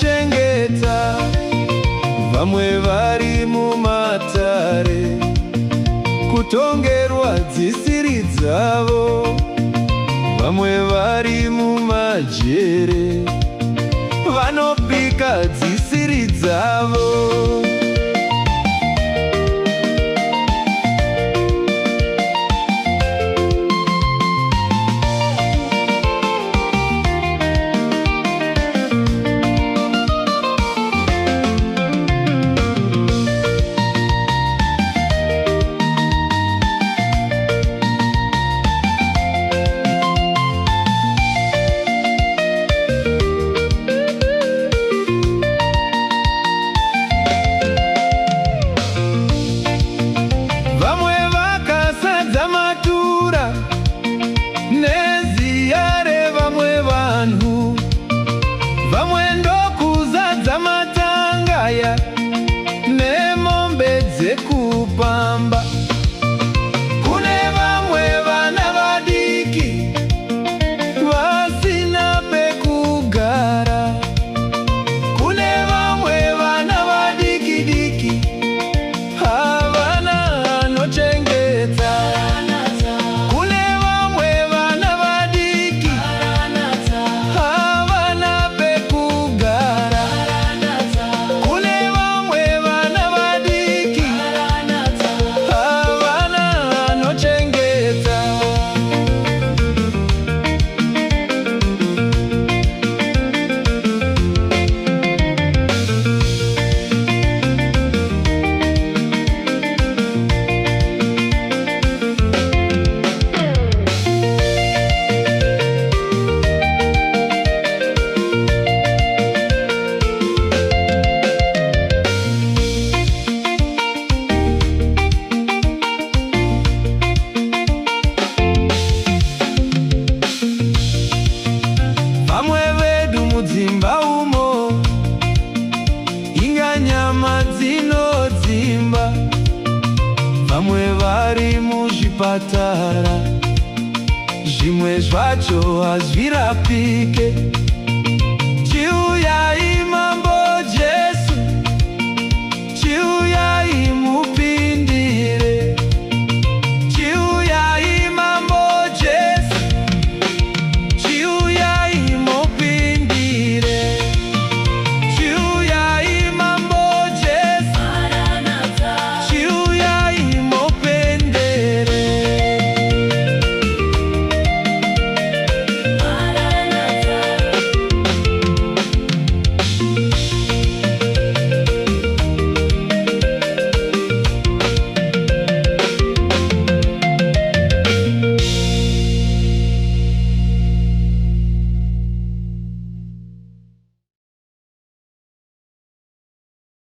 vanochengeta, vamwe vari mumatare, kutongerwa dzisiri dzavo, vamwe vari mumajere, vanopika dzisiri dzavo. Nemombe dzekupamba, kune vamwe vana vadiki vasina pekugara, kune vamwe vana vadiki diki havana anochengeta, kune vamwe vana vadiki havana pekugara, kune vamwe vana vadiki havana anochengeta. Vamwe vedu mudzimba umo, inga nyama dzinodzimba, vamwe vari muzvipatara, zvimwe zvacho hazvirapike.